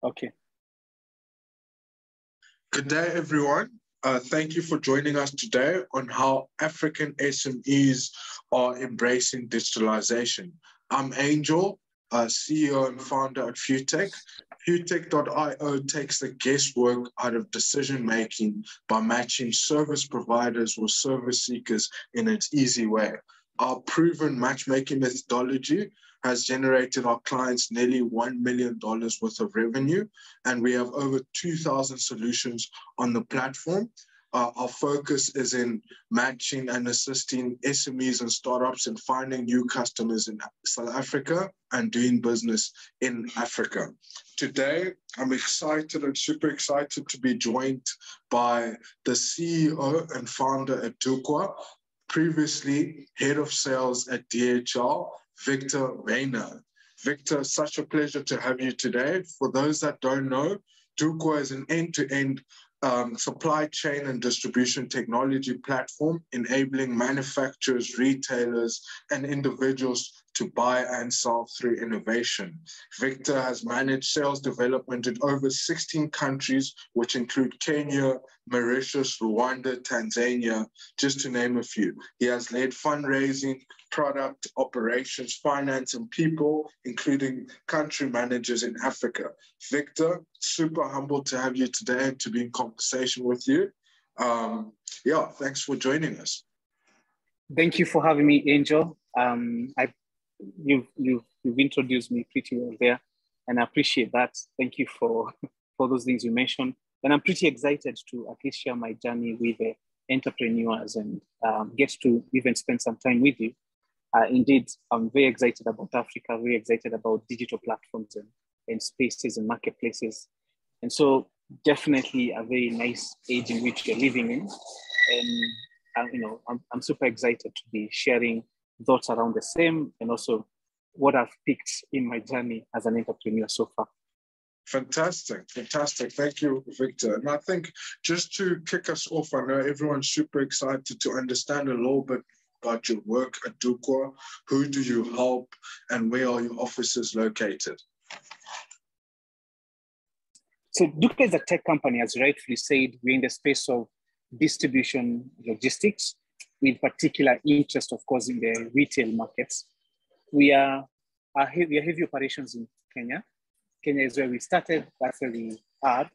Okay. Good day, everyone. Thank you for joining us today on how African SMEs are embracing digitalization. I'm Angel, CEO and founder at FuTech. FuTech.io takes the guesswork out of decision-making by matching service providers with service seekers in an easy way. Our proven matchmaking methodology has generated our clients nearly $1 million worth of revenue, and we have over 2,000 solutions on the platform. Our focus is in matching and assisting SMEs and startups in finding new customers in South Africa and doing business in Africa. Today, I'm excited and super excited to be joined by the CEO and founder at Duka, previously head of sales at DHL, Victor Maina. Victor, such a pleasure to have you today. For those that don't know, Duka is an end-to-end supply chain and distribution technology platform enabling manufacturers, retailers, and individuals to buy and sell through innovation. Victor has managed sales development in over 16 countries, which include Kenya, Mauritius, Rwanda, Tanzania, just to name a few. He has led fundraising, product, operations, finance, and people, including country managers in Africa. Victor, super humbled to have you today and to be in conversation with you. Thanks for joining us. Thank you for having me, Angel. You've introduced me pretty well there, and I appreciate that. Thank you for those things you mentioned. And I'm pretty excited to at least share my journey with the entrepreneurs and get to even spend some time with you. Indeed, I'm very excited about Africa, very excited about digital platforms and spaces and marketplaces. And so definitely a very nice age in which you're living in. And I'm super excited to be sharing thoughts around the same and also what I've picked in my journey as an entrepreneur so far. Fantastic. Thank you, Victor. And I think just to kick us off, I know everyone's super excited to understand a little bit about your work at Duka. Who do you help and where are your offices located? So Duka is a tech company, as you rightfully said. We're in the space of distribution logistics, with particular interest, of course, in the retail markets. We are heavy operations in Kenya. Kenya is where we started, that's where we are.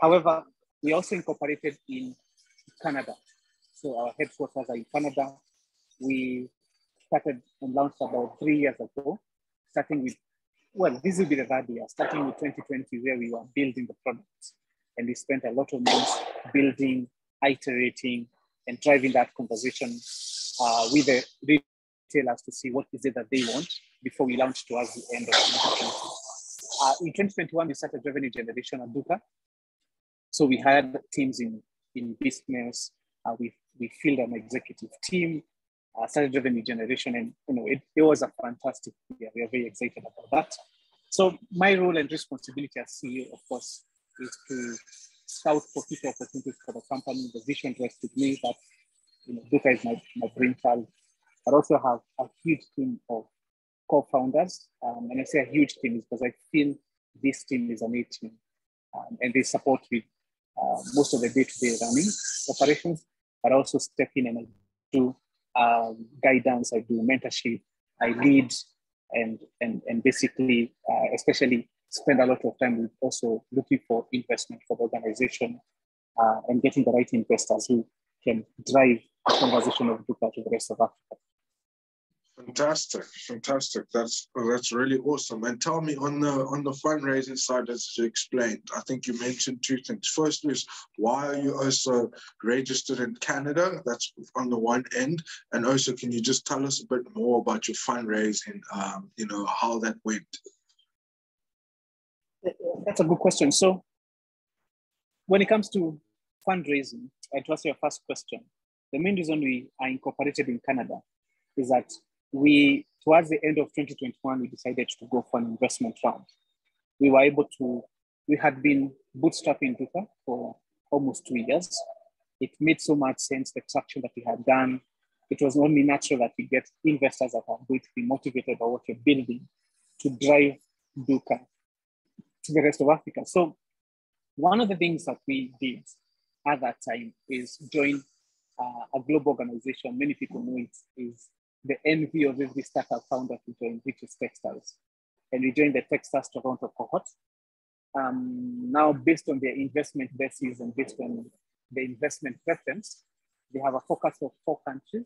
However, we also incorporated in Canada. So our headquarters are in Canada. We started and launched about 3 years ago, starting with, this will be the third year, starting with 2020, where we were building the products. And we spent a lot of months building, iterating, and driving that conversation with the retailers to see what is it that they want before we launched towards the end of 2020. In 2021, we started revenue generation at Duka. So we had teams in business. We filled an executive team, started revenue generation, and it was a fantastic year. We are very excited about that. So my role and responsibility as CEO, of course, is to scout for future opportunities for the company. The vision rests with me that Duka is my brainchild, but also have a huge team of co-founders. And I say a huge team is because I feel this team is an A team, and they support with most of the day-to-day running operations, but also step in and I do guidance, I do mentorship, I lead, and basically, especially spend a lot of time with also looking for investment for the organization and getting the right investors who can drive the conversation of Duka to the rest of Africa. Fantastic. That's really awesome. And tell me on the fundraising side, as you explained, I think you mentioned two things. First is, why are you also registered in Canada? That's on the one end. And also, can you just tell us a bit more about your fundraising, how that went? That's a good question. So when it comes to fundraising, to answer your first question, the main reason we are incorporated in Canada is that towards the end of 2021, we decided to go for an investment round. We had been bootstrapping Duka for almost 2 years. It made so much sense, the traction that we had done. It was only natural that we get investors that are going to be motivated by what you're building to drive Duka to the rest of Africa. So one of the things that we did at that time is join a global organization. Many people know it is the envy of every startup founder to join, which is Techstars. And we joined the Techstars Toronto cohort. Now, based on their investment basis and based on the investment preference, they have a focus of 4 countries,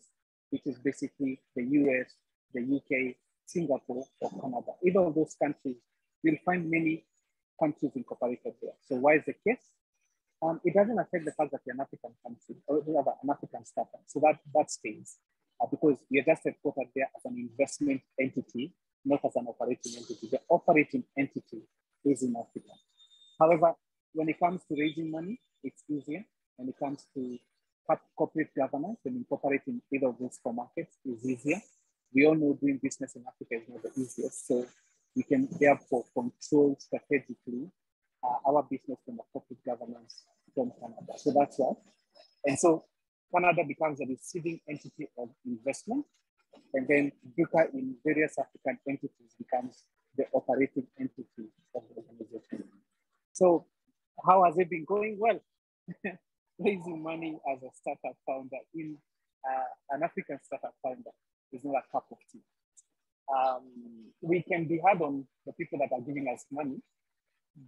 which is basically the US, the UK, Singapore, or Canada. Either of those countries, you'll find many countries incorporated there. So why is the case? It doesn't affect the fact that you're an African country or you have an African startup. So that stays because you're just headquartered there as an investment entity, not as an operating entity. The operating entity is in Africa. However, when it comes to raising money, it's easier. When it comes to corporate governance and incorporating either of those 4 markets is easier. We all know doing business in Africa is not the easiest. So we can therefore control strategically our business from the corporate governance from Canada. So that's that. And so Canada becomes a receiving entity of investment. And then Duka in various African entities becomes the operating entity of the organization. So how has it been going? Well, raising money as a startup founder in an African startup founder is not a cup of tea. We can be hard on the people that are giving us money,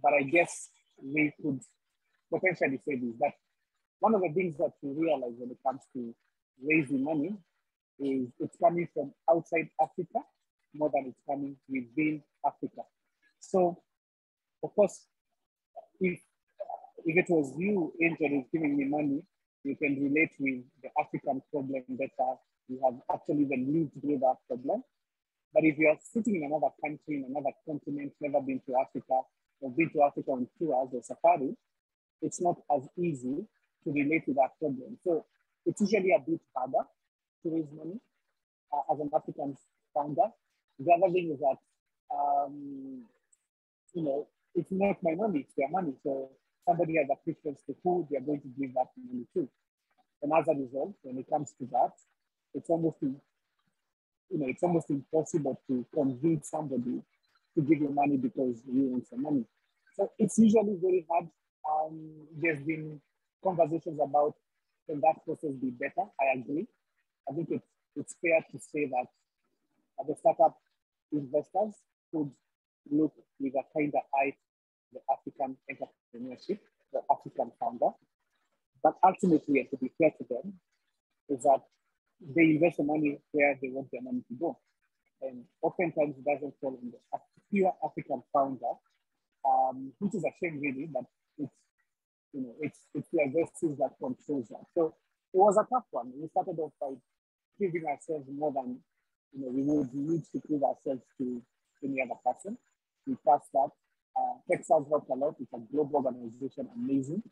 but I guess we could potentially say this, that one of the things that we realize when it comes to raising money is it's coming from outside Africa more than it's coming within Africa. So, of course, if it was you, Angel, who's giving me money, you can relate with the African problem better. You have actually even lived through that problem. But if you are sitting in another country, in another continent, never been to Africa, or been to Africa on tours or safari, it's not as easy to relate to that problem. So it's usually a bit harder to raise money as an African founder. The other thing is that, it's not my money, it's their money. So somebody has a preference to who they're going to give that money to. And as a result, when it comes to that, it's almost impossible to convince somebody to give you money because you want some money. So it's usually very hard. There's been conversations about can that process be better? I agree. I think it's fair to say that the startup investors could look with a kinder eye the African entrepreneurship, the African founder. But ultimately, and to be fair to them, is that they invest the money where they want their money to go. And oftentimes it doesn't fall in the pure African founder, which is a shame really, but it's the investors that controls that. So it was a tough one. We started off by giving ourselves more than we would need to prove ourselves to any other person. We passed that. Techstars helped a lot. It's a global organization, amazing.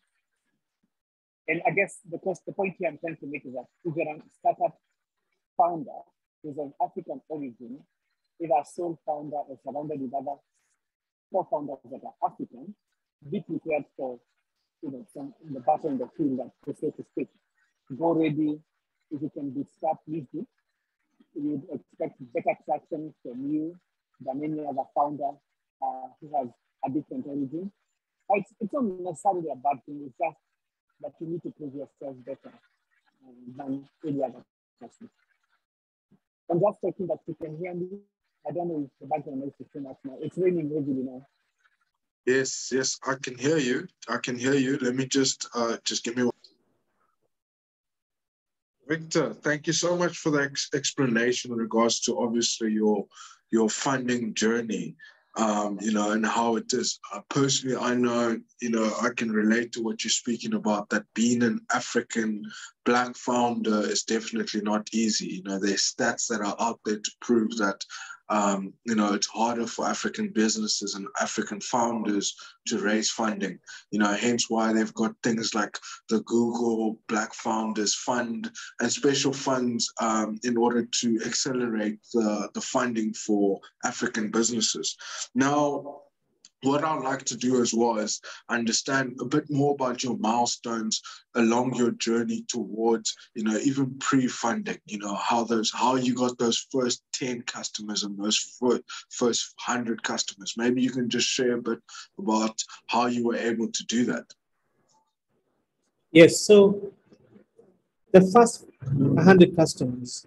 And I guess the point here I'm trying to make is that if you're a startup founder who's of African origin, either a sole founder or surrounded with other co-founders that are African, be prepared for the battle in the field, so to speak. Go ready. If you can bootstrap, please do. You'd expect better traction from you than any other founder who has a different origin. It's not necessarily a bad thing, it's just that you need to prove yourself better than any other person. I'm just checking that you can hear me. I don't know if the background noise is too much now. It's raining heavily now. Yes, I can hear you. Let me just give me one. Victor, thank you so much for the explanation in regards to obviously your funding journey. And how it is. Personally, I know, I can relate to what you're speaking about, that being an African Black founder is definitely not easy. There's stats that are out there to prove that, it's harder for African businesses and African founders to raise funding, hence why they've got things like the Google Black Founders Fund and special funds in order to accelerate the funding for African businesses. Now, what I'd like to do as well is understand a bit more about your milestones along your journey towards, even pre-funding, how you got those first 10 customers and those first 100 customers. Maybe you can just share a bit about how you were able to do that. Yes, so the first 100 customers,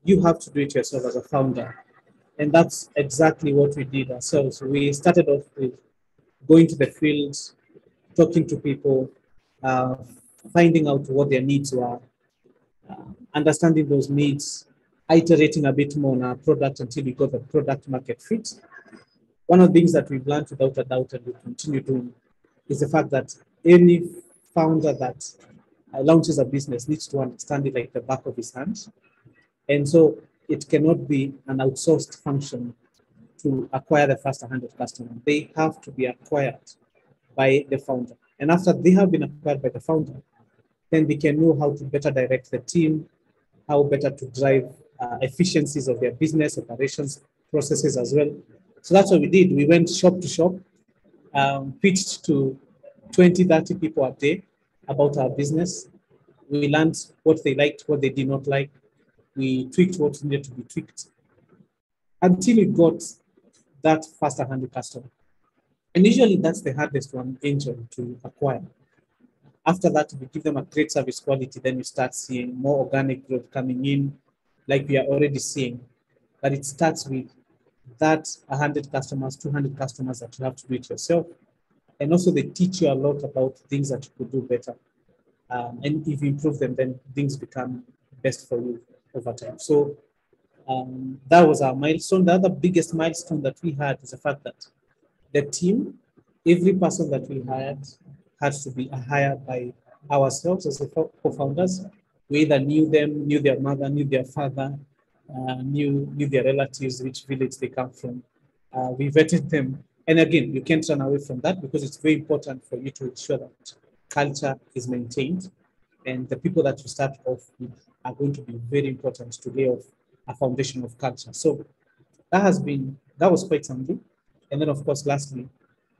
you have to do it yourself as a founder. And that's exactly what we did ourselves. We started off with going to the fields, talking to people, uh, finding out what their needs were, understanding those needs, iterating a bit more on our product until we got the product market fit. One of the things that we've learned without a doubt and we continue doing is the fact that any founder that launches a business needs to understand it like the back of his hand. And so it cannot be an outsourced function to acquire the first 100 customers. They have to be acquired by the founder. And after they have been acquired by the founder, then they can know how to better direct the team, how better to drive efficiencies of their business operations processes as well. So that's what we did. We went shop to shop, pitched to 20, 30 people a day about our business. We learned what they liked, what they did not like. We tweaked what needed to be tweaked until we got that first 100 customers. And usually that's the hardest one, angel, to acquire. After that, we give them a great service quality, then we start seeing more organic growth coming in, like we are already seeing. But it starts with that 100 customers, 200 customers that you have to do it yourself. And also they teach you a lot about things that you could do better. And if you improve them, then things become best for you over time. So that was our milestone. The other biggest milestone that we had is the fact that the team, every person that we hired had to be hired by ourselves as co-founders. We either knew them, knew their mother, knew their father, knew their relatives, which village they come from. We vetted them. And again, you can't run away from that because it's very important for you to ensure that culture is maintained. And the people that you start off with are going to be very important to lay off a foundation of culture. So that was quite something. And then of course, lastly,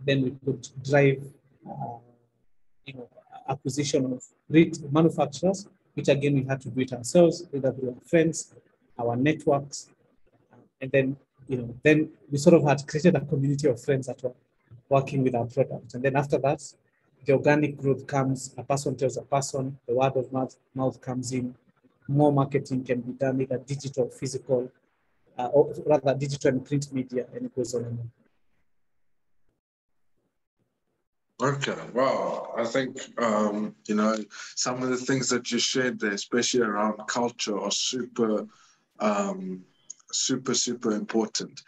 then we could drive acquisition of manufacturers, which again, we had to do it ourselves, either through our friends, our networks. And then, then we sort of had created a community of friends that were working with our product. And then after that, the organic growth comes, a person tells a person, the word of mouth comes in, more marketing can be done, either digital, physical, or rather digital and print media, and it goes on and on. Okay, wow. I think, some of the things that you shared there, especially around culture, are super important.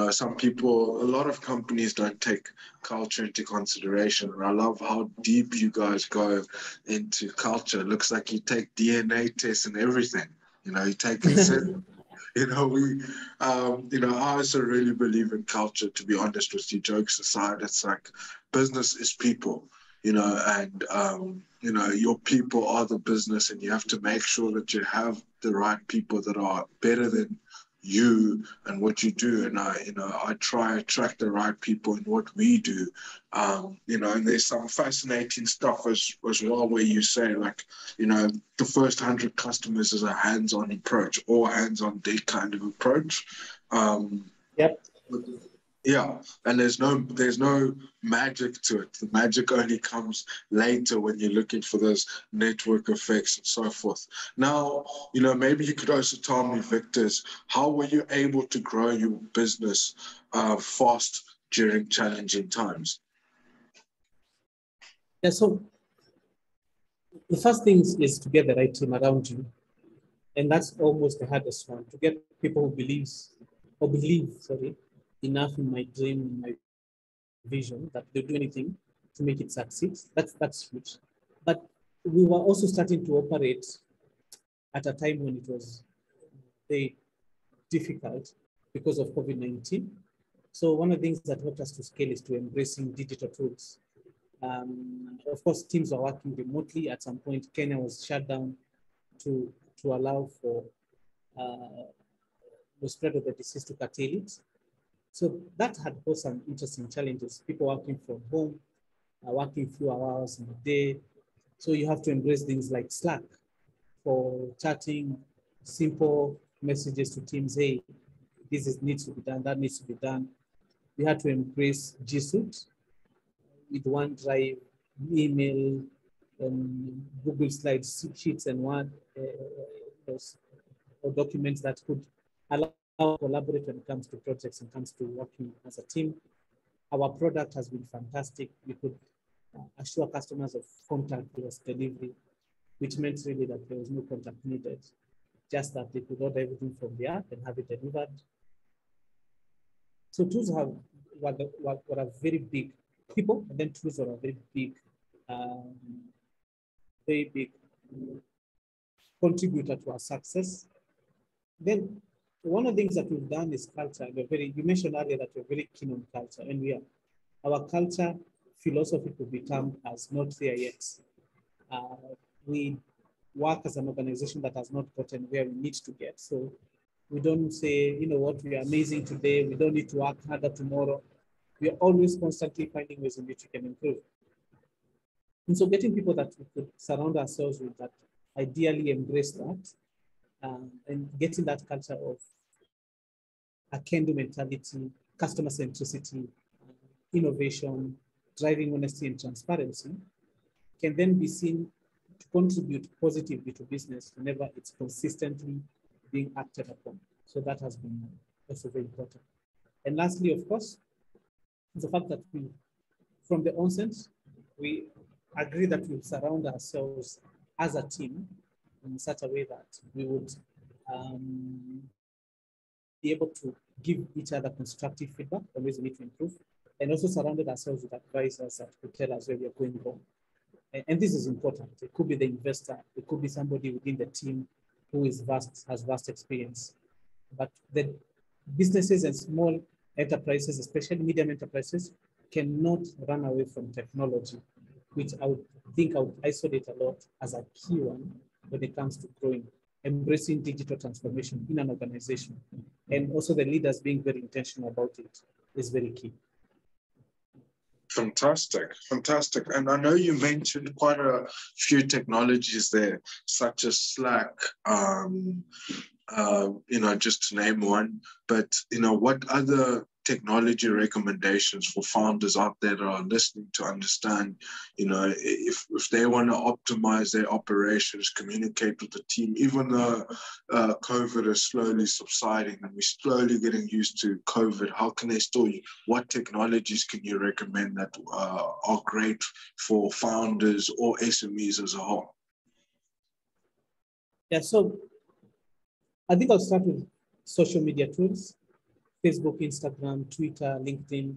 Some people, a lot of companies don't take culture into consideration. And I love how deep you guys go into culture. It looks like you take DNA tests and everything. You take consent. I also really believe in culture, to be honest with you, jokes aside. It's like business is people, and, your people are the business, and you have to make sure that you have the right people that are better than you and what you do. And I try to attract the right people in what we do. And there's some fascinating stuff as well, where you say, like, the first 100 customers is a hands-on approach or hands-on deck kind of approach. Yep. Yeah, and there's no magic to it. The magic only comes later when you're looking for those network effects and so forth. Now, maybe you could also tell me, Victor, how were you able to grow your business fast during challenging times? Yeah, so the first thing is to get the right team around you. And that's almost the hardest one, to get people who believe enough in my dream, in my vision, that they'll do anything to make it succeed. That's huge. But we were also starting to operate at a time when it was very difficult because of COVID-19. So one of the things that helped us to scale is to embracing digital tools. Of course, teams are working remotely. At some point, Kenya was shut down to allow for the spread of the disease, to curtail it. So that had posed some interesting challenges. People working from home, working few hours in a day. So you have to embrace things like Slack for chatting, simple messages to teams. Hey, needs to be done, that needs to be done. We had to embrace G Suite with OneDrive, email, Google Slides, Sheets, and Word, or documents that could allow collaborate when it comes to projects and comes to working as a team. Our product has been fantastic. We could assure customers of contactless delivery, which meant really that there was no contact needed, just that they could order everything from the app and have it delivered. So tools were a very big people, and then tools are a very big contributor to our success. Then one of the things that we've done is culture. You mentioned earlier that we're very keen on culture, and we are. Our culture philosophy could be termed as not there yet. We work as an organization that has not gotten where we need to get. So we don't say, you know what, we are amazing today, we don't need to work harder tomorrow. We are always constantly finding ways in which we can improve. And so getting people that we could surround ourselves with that ideally embrace that, and getting that culture of a can-do mentality, customer centricity, innovation, driving honesty and transparency, can then be seen to contribute positively to business whenever it's consistently being acted upon. So that has been also very important. And lastly, of course, is the fact that from the onset, we agree that we surround ourselves as a team in such a way that we would be able to give each other constructive feedback on ways we need to improve, and also surrounded ourselves with advisors that could tell us where we are going wrong. And this is important. It could be the investor, it could be somebody within the team who has vast experience. But the businesses and small enterprises, especially medium enterprises, cannot run away from technology, which I would isolate a lot as a key one when it comes to growing, embracing digital transformation in an organization. And also the leaders being very intentional about it is very key. Fantastic. And I know you mentioned quite a few technologies there, such as Slack, just to name one. But, what other technology recommendations for founders out there that are listening to understand, if they want to optimize their operations, communicate with the team, even though COVID is slowly subsiding and we're slowly getting used to COVID, how can they what technologies can you recommend that are great for founders or SMEs as a whole? Yeah, so I think I'll start with social media tools. Facebook, Instagram, Twitter, LinkedIn.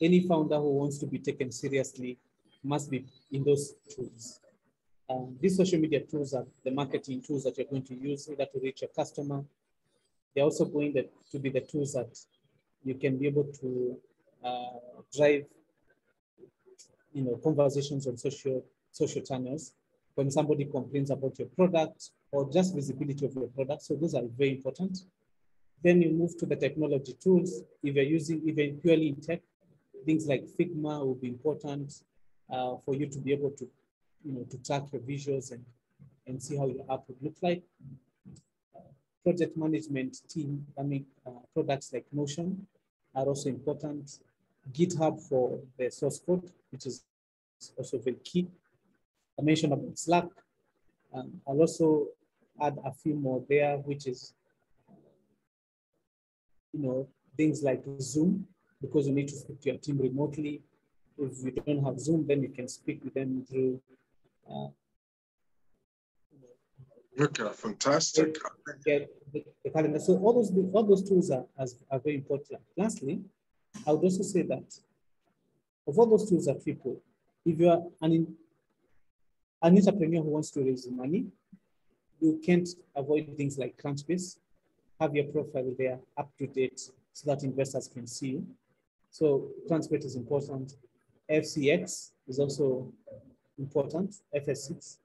Any founder who wants to be taken seriously must be in those tools. These social media tools are the marketing tools that you're going to use either to reach your customer. They're also going to be the tools that you can be able to drive, conversations on social channels when somebody complains about your product or just visibility of your product. So those are very important. Then you move to the technology tools. If you're using even purely in tech, things like Figma will be important for you to be able to, to track your visuals and see how your app would look like. Project management team, products like Notion are also important. GitHub for the source code, which is also very key. I mentioned about Slack. I'll also add a few more there, which is things like Zoom, because you need to speak to your team remotely. If you don't have Zoom, then you can speak with them through. Okay, fantastic. The calendar. So all those tools are very important. Lastly, I would also say that of all those tools that people, if you are an entrepreneur who wants to raise money, you can't avoid things like Crunchbase. Have your profile there up to date so that investors can see you. So Crunchbase is important. FCX is also important, FS6.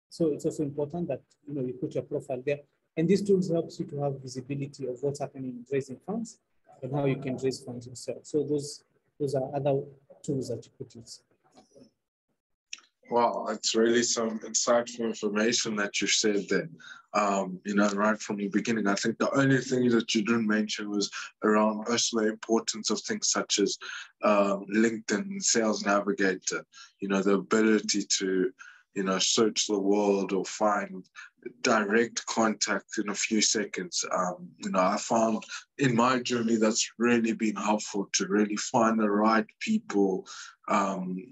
So it's also important that you put your profile there. And these tools helps you to have visibility of what's happening in raising funds and how you can raise funds yourself. So those are other tools that you could use. Wow, that's really some insightful information that you said there. Right from the beginning. I think the only thing that you didn't mention was around also the importance of things such as LinkedIn, Sales Navigator, the ability to, search the world or find direct contact in a few seconds. I found in my journey that's really been helpful to really find the right people,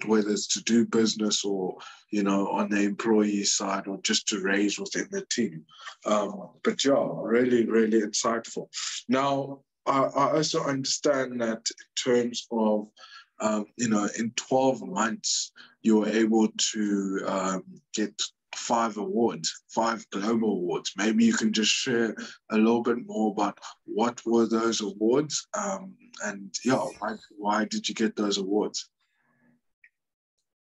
whether it's to do business or, on the employee side or just to raise within the team. But yeah, really, really insightful. Now, I also understand that in terms of, in 12 months, you were able to get 5 awards, 5 global awards. Maybe you can just share a little bit more about what were those awards, and why did you get those awards?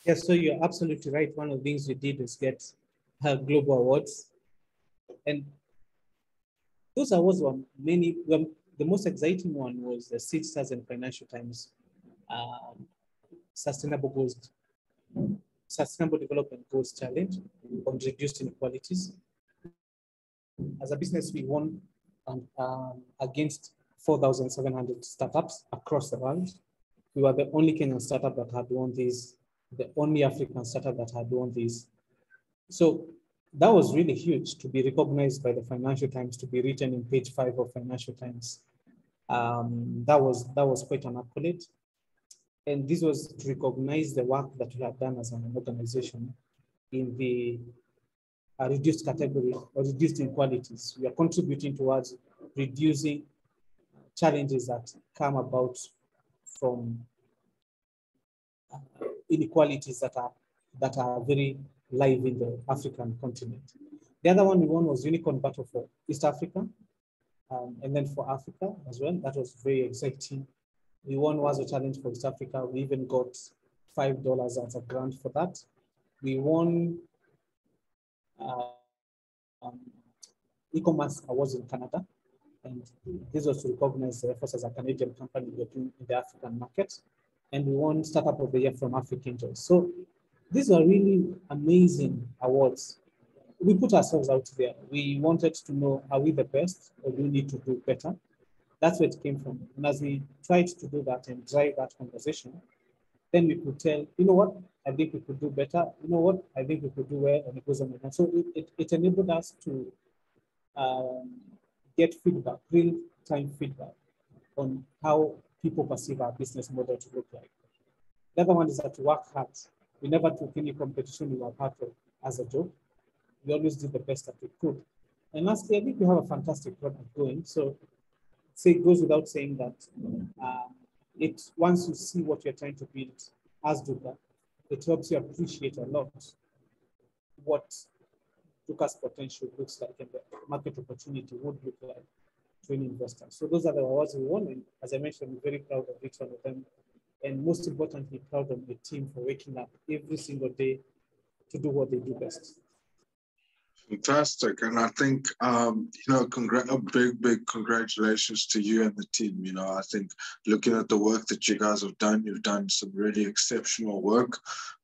Yes, so you're absolutely right. One of the things we did is get global awards, and those awards were many. The most exciting one was the 6,000 Financial Times Sustainable Development Goals Challenge on reduced inequalities. As a business, we won against 4,700 startups across the world. We were the only Kenyan startup that had won these, the only African startup that had won these. So that was really huge to be recognized by the Financial Times, to be written in page 5 of Financial Times. That was quite an accolade. And this was to recognize the work that we have done as an organization in the reduced category or reduced inequalities. We are contributing towards reducing challenges that come about from inequalities that are very live in the African continent. The other one we won was Unicorn Battle for East Africa, and then for Africa as well. That was very exciting. We won Was a Challenge for East Africa. We even got $5 as a grant for that. We won e-commerce awards in Canada, and this was to recognize the efforts as a Canadian company working in the African market. And we won Startup of the Year from African Angels. So these are really amazing awards. We put ourselves out there. We wanted to know, are we the best or do we need to do better? That's where it came from. And as we tried to do that and drive that conversation, then we could tell, you know what, I think we could do better. You know what, I think we could do well, and it goes on. And so it enabled us to get feedback, real-time feedback on how people perceive our business model to look like. The other one is that we work hard. We never took any competition we were part of as a joke. We always did the best that we could. And lastly, I think we have a fantastic product going. So it goes without saying that once you see what you're trying to build as Duka, it helps you appreciate a lot what Duka's potential looks like and the market opportunity would look like to an investor. So those are the awards we won. And as I mentioned, I'm very proud of each one of them. And most importantly, proud of the team for waking up every single day to do what they do best. Fantastic. And I think, a big congratulations to you and the team. I think looking at the work that you guys have done, you've done some really exceptional work,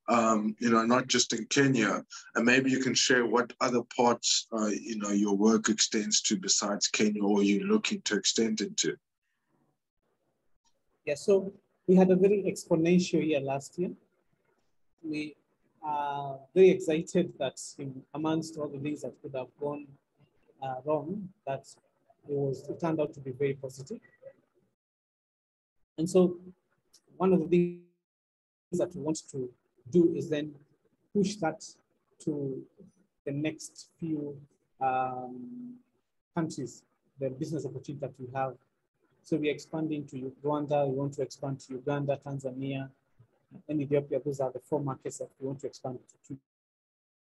not just in Kenya. And maybe you can share what other parts, your work extends to besides Kenya, or you're looking to extend into. Yeah, so we had a very exponential year last year. We are very excited that amongst all the things that could have gone wrong, that it turned out to be very positive. And so one of the things that we want to do is then push that to the next few countries, the business opportunity that we have. So we're expanding to Rwanda, we want to expand to Uganda, Tanzania, and Ethiopia. Those are the 4 markets that we want to expand to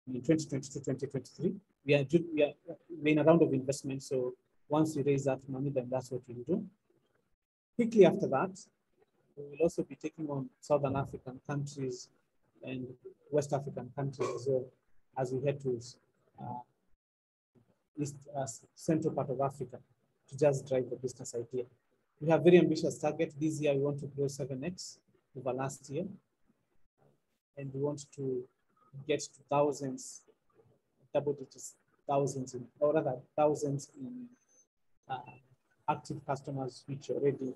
in 2022, 2023. We're in a round of investment. So once we raise that money, then that's what we'll do. Quickly after that, we will also be taking on Southern African countries and West African countries as well, as we head to East, central part of Africa to just drive the business idea. We have very ambitious target. This year, we want to grow 7x over last year. And we want to get to thousands, double digits, thousands, or rather thousands in active customers, which already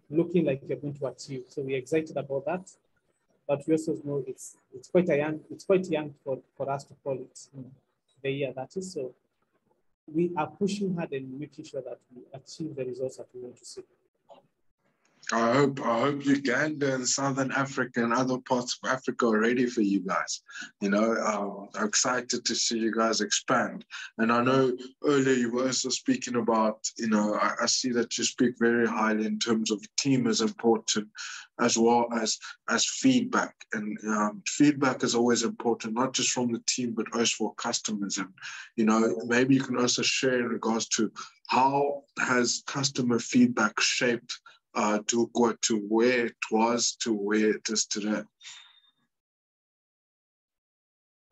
looking like we're going to achieve. So we're excited about that. But we also know it's quite young for us to call it the year that is. So we are pushing hard and making sure that we achieve the results that we want to see. I hope Uganda and Southern Africa and other parts of Africa are ready for you guys. I'm excited to see you guys expand. And I know earlier you were also speaking about, I see that you speak very highly in terms of team is important as well as feedback. And feedback is always important, not just from the team, but also for customers. And, maybe you can also share in regards to how has customer feedback shaped Duhqa to where it was to where it is today.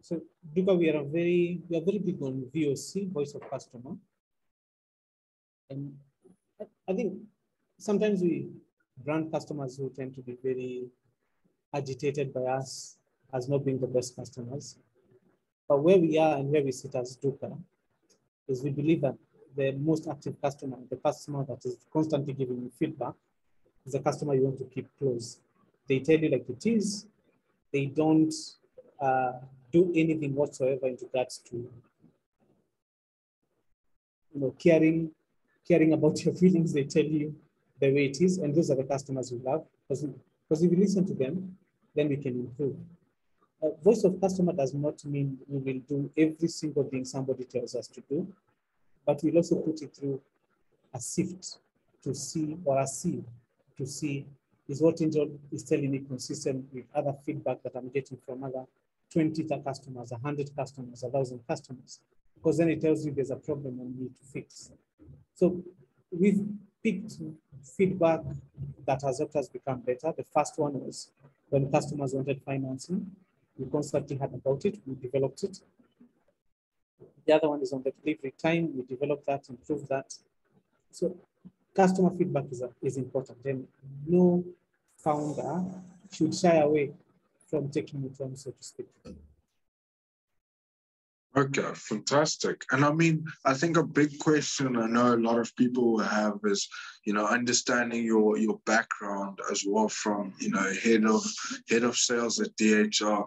So Duka, we are very big on VOC, voice of customer. And I think sometimes we brand customers who tend to be very agitated by us as not being the best customers. But where we are and where we sit as Duka is we believe that the most active customer, the customer that is constantly giving you feedback, is a customer you want to keep close. They tell you like it is. They don't do anything whatsoever in regards to caring about your feelings. They tell you the way it is, and those are the customers we love. Because if you listen to them, then we can improve. Voice of customer does not mean we will do every single thing somebody tells us to do, but we'll also put it through a sift to see, or a sieve to see, is what Angel is telling me consistent with other feedback that I'm getting from other 20 customers, 100 customers, 1,000 customers, because then it tells you there's a problem and we need to fix. So we've picked feedback that has helped us become better. The first one was when customers wanted financing. We constantly heard about it, we developed it. The other one is on the delivery time. We developed that, improved that. So customer feedback is important, and no founder should shy away from taking it on, so to speak. Okay, fantastic. And I think a big question I know a lot of people will have is, understanding your background as well from, head of sales at DHR,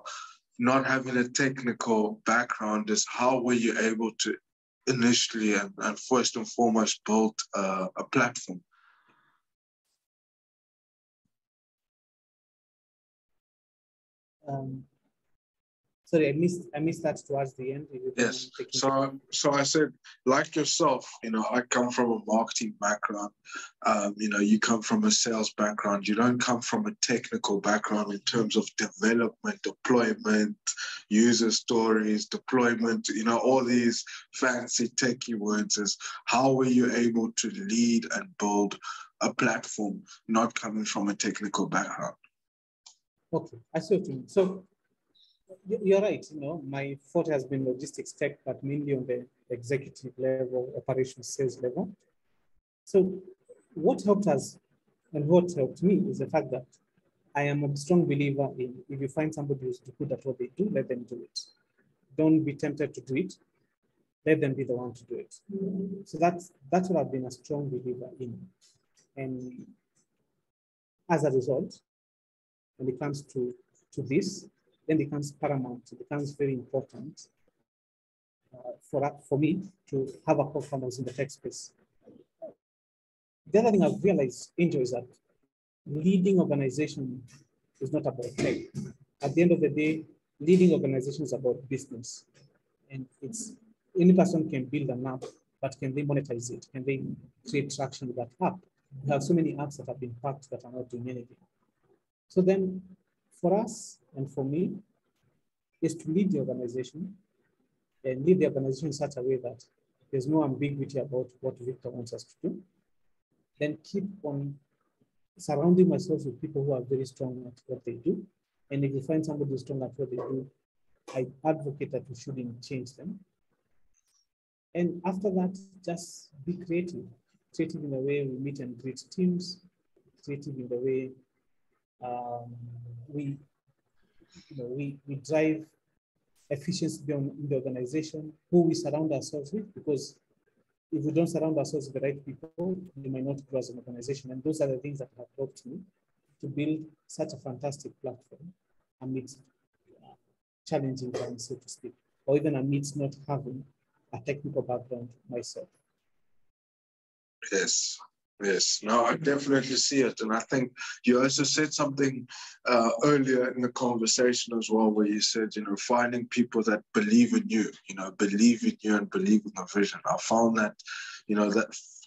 not having a technical background, is how were you able to initially and first and foremost build a platform? Sorry, I missed that towards the end. Yes. So I said, like yourself, I come from a marketing background. You come from a sales background. You don't come from a technical background in terms of development, deployment, user stories, deployment, all these fancy techie words. Is how were you able to lead and build a platform not coming from a technical background? Okay, I see what you mean. So you're right. My forte has been logistics tech, but mainly on the executive level, operations sales level. So what helped us and what helped me is the fact that I am a strong believer in, if you find somebody who's good at what they do, let them do it. Don't be tempted to do it. Let them be the one to do it. So that's what I've been a strong believer in. And as a result, when it comes to this, then it becomes paramount. It becomes very important for me to have a co-founders in the tech space. The other thing I've realized, Angel, is that leading organization is not about tech. At the end of the day, leading organization is about business. And any person can build an app, but can they monetize it? Can they create traction with that app? We have so many apps that have been packed that are not doing anything. So then for us and for me is to lead the organization and lead the organization in such a way that there's no ambiguity about what Victor wants us to do. Then keep on surrounding myself with people who are very strong at what they do. And if you find somebody strong at what they do, I advocate that we shouldn't change them. And after that, just be creative. Creative in the way we meet and greet teams, creative in the way we, we drive efficiency in the organization, who we surround ourselves with, because if we don't surround ourselves with the right people, we might not grow as an organization. And those are the things that have helped me to build such a fantastic platform amidst challenging times, so to speak, or even amidst not having a technical background myself. Yes, yes. No, I definitely see it. And I think you also said something earlier in the conversation as well, where you said, finding people that believe in you, believe in you and believe in the vision. I found that,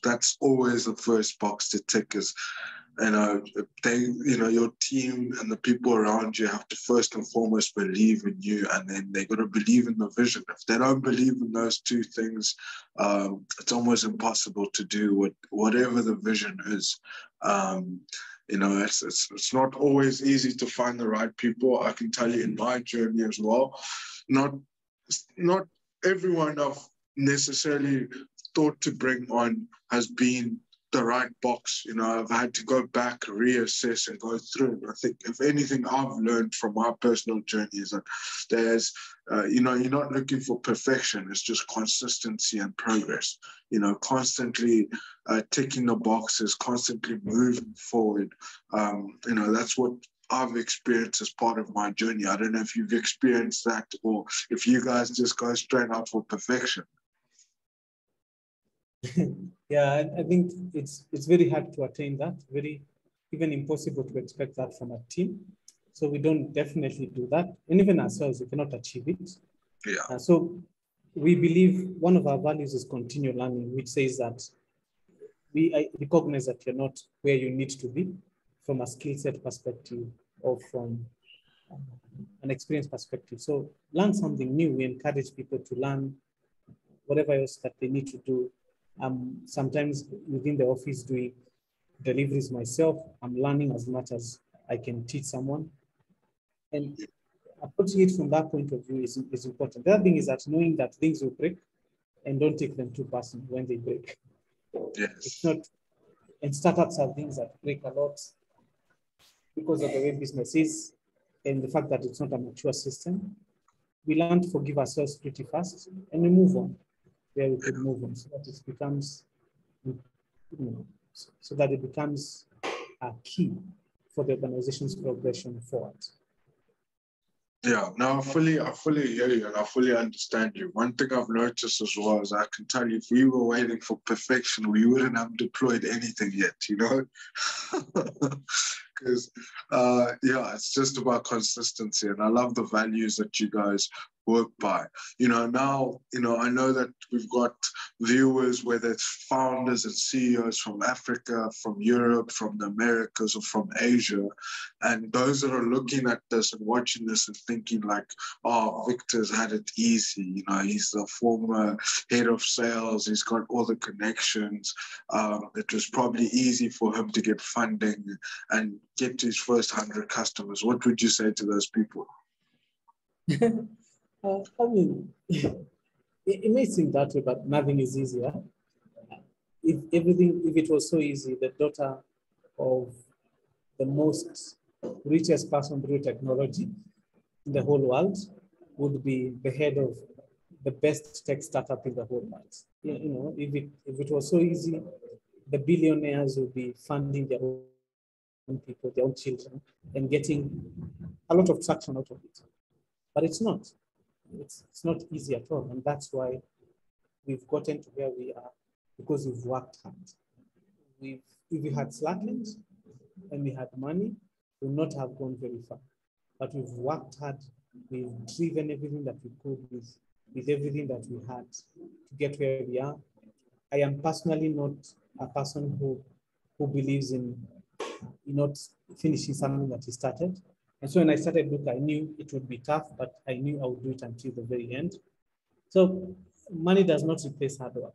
that's always the first box to tick is, your team and the people around you have to first and foremost believe in you, and then they're going to believe in the vision. If they don't believe in those two things, it's almost impossible to do whatever the vision is. It's not always easy to find the right people. I can tell you in my journey as well, not everyone I've necessarily thought to bring on has been the right box. I've had to go back, reassess, and go through. And I think if anything I've learned from my personal journey is that there's, you're not looking for perfection. It's just consistency and progress. Constantly ticking the boxes, constantly moving forward. That's what I've experienced as part of my journey. I don't know if you've experienced that, or if you guys just go straight out for perfection. Yeah, I think it's very hard to attain that, even impossible to expect that from a team. So we don't definitely do that. And even ourselves, we cannot achieve it. Yeah. So we believe one of our values is continual learning, which says that I recognize that you're not where you need to be from a skill set perspective or from an experience perspective. So learn something new. We encourage people to learn whatever else that they need to do. Sometimes within the office doing deliveries myself, I'm learning as much as I can teach someone. And approaching it from that point of view is important. The other thing is that knowing that things will break and don't take them too personally when they break. Yes. It's not, and startups are things that break a lot because of the way business is and the fact that it's not a mature system. We learn to forgive ourselves pretty fast and we move on where we could move on so that it becomes, so that it becomes a key for the organization's progression forward. Yeah, no, I fully hear you and I fully understand you. One thing I've noticed as well is I can tell you, if we were waiting for perfection, we wouldn't have deployed anything yet, Because, it's just about consistency. And I love the values that you guys work by. Now, I know that we've got viewers, whether it's founders and CEOs from Africa, from Europe, from the Americas, or from Asia. And those that are looking at this and watching this and thinking like, oh, Victor's had it easy. He's the former head of sales. He's got all the connections. It was probably easy for him to get funding and get to his first 100 customers. What would you say to those people? I mean, it may seem that way, but nothing is easier. If it was so easy, the daughter of the most richest person through technology in the whole world would be the head of the best tech startup in the whole world. If it was so easy, the billionaires would be funding their own people, their own children, and getting a lot of traction out of it. But it's not. It's not easy at all. And that's why we've gotten to where we are, because we've worked hard. If we had slackened and we had money, we would not have gone very far. But we've worked hard. We've driven everything that we could with everything that we had to get where we are. I am personally not a person who believes in not finishing something that he started. And so when I started Duka, I knew it would be tough, but I knew I would do it until the very end. So money does not replace hard work.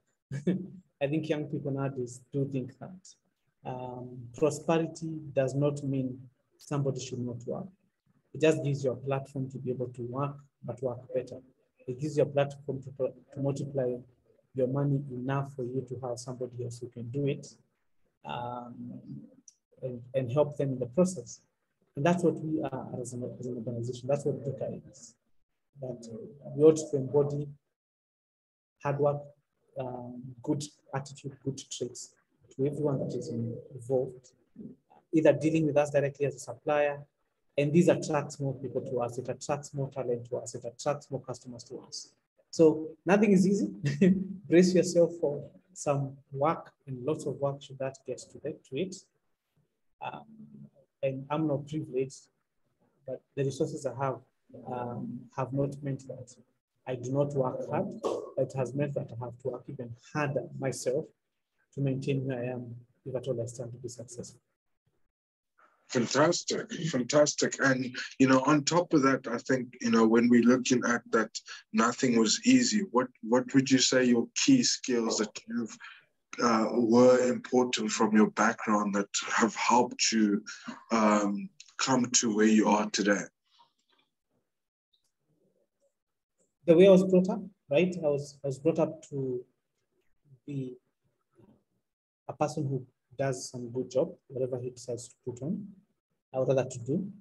I think young people nowadays do think that. Prosperity does not mean somebody should not work. It just gives you a platform to be able to work, but work better. It gives you a platform to multiply your money enough for you to have somebody else who can do it, and help them in the process. And that's what we are as an organization. That's what Duka is. That we ought to embody hard work, good attitude, good traits to everyone that is involved, either dealing with us directly as a supplier. And this attracts more people to us. It attracts more talent to us. It attracts more customers to us. So nothing is easy. Brace yourself for some work, and lots of work should that get to it. And I'm not privileged, but the resources I have not meant that I do not work hard. It has meant that I have to work even harder myself to maintain where I am, if at all I stand to be successful. Fantastic, fantastic. And, you know, on top of that, I think, you know, when we're looking at that, nothing was easy. What would you say your key skills that you've were important from your background that have helped you come to where you are today? The way I was brought up, right? I was brought up to be a person who does some good job, whatever he decides to put on, or rather to do.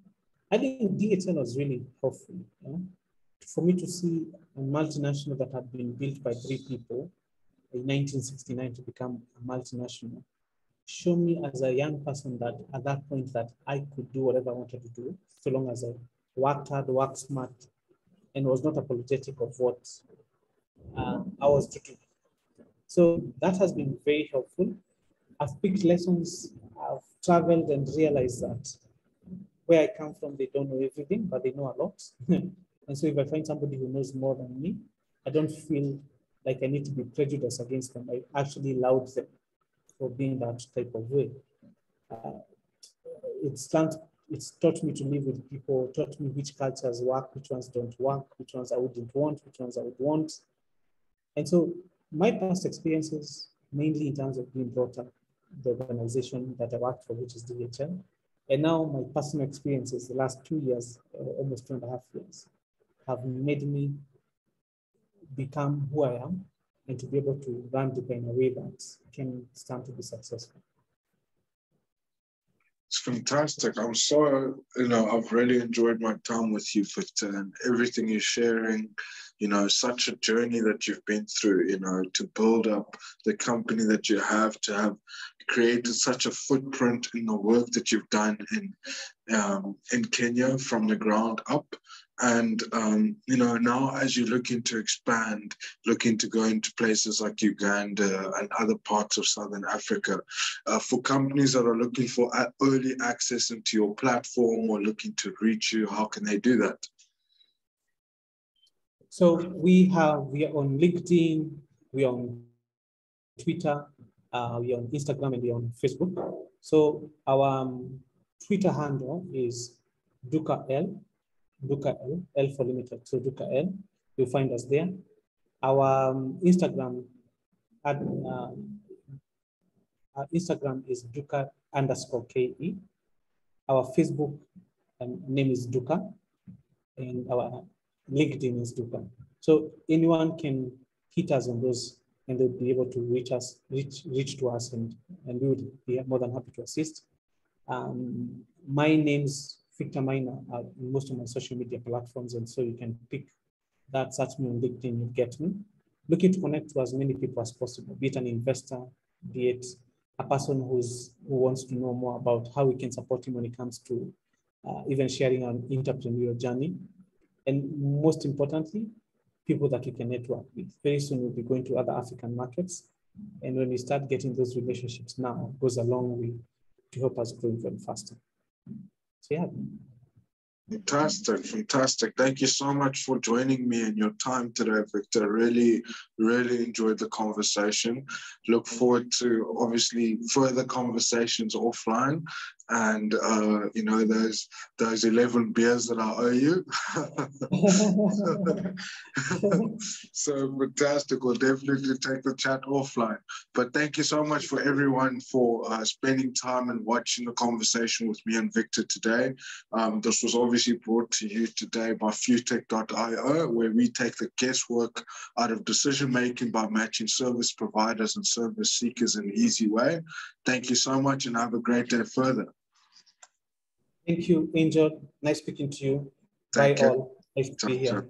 I think DHL was really helpful. Yeah? For me to see a multinational that had been built by 3 people in 1969 to become a multinational, show me as a young person that at that point that I could do whatever I wanted to do, so long as I worked hard, worked smart, and was not apologetic of what I was to do. So that has been very helpful. I've picked lessons, I've traveled and realized that where I come from, they don't know everything, but they know a lot. And so if I find somebody who knows more than me, I don't feel like I need to be prejudiced against them. I actually allowed them for being that type of way. It's taught me to live with people, taught me which cultures work, which ones don't work, which ones I wouldn't want, which ones I would want. And so my past experiences, mainly in terms of being brought up, the organization that I worked for, which is DHL, and now my personal experiences, the last 2 years, almost 2.5 years, have made me become who I am and to be able to run Duka in a way that can stand to be successful. It's fantastic. I'm so, you know, I've really enjoyed my time with you, Victor, and everything you're sharing, you know, such a journey that you've been through, you know, to build up the company that you have, to have created such a footprint in the work that you've done in Kenya from the ground up. And, you know, now as you're looking to expand, looking to go into places like Uganda and other parts of Southern Africa, for companies that are looking for early access into your platform or looking to reach you, how can they do that? So we are on LinkedIn, we are on Twitter, we are on Instagram, and we are on Facebook. So our Twitter handle is Duka L for limited. So Duka L, you'll find us there. Our Instagram is Duka_KE. Our Facebook name is Duka, and our LinkedIn is Duka. So anyone can hit us on those, and they'll be able to reach to us, and we would be more than happy to assist. My name's Victor Maina on most of my social media platforms, and so you can pick that, search me on LinkedIn, you get me. Looking to connect to as many people as possible, be it an investor, be it a person who wants to know more about how we can support him when it comes to even sharing an entrepreneurial journey. And most importantly, people that we can network with. Very soon we'll be going to other African markets. And when we start getting those relationships now, it goes a long way to help us grow even faster. So yeah. Fantastic, fantastic. Thank you so much for joining me and your time today, Victor. Really, really enjoyed the conversation. Look forward to obviously further conversations offline, and you know, those 11 beers that I owe you. So fantastic. We'll definitely take the chat offline. But thank you so much for everyone for spending time and watching the conversation with me and Victor today. This was obviously obviously brought to you today by futech.io, where we take the guesswork out of decision-making by matching service providers and service seekers in an easy way. Thank you so much and have a great day further. Thank you, Angel. Nice speaking to you. Thank Bye you. all. Nice to be here.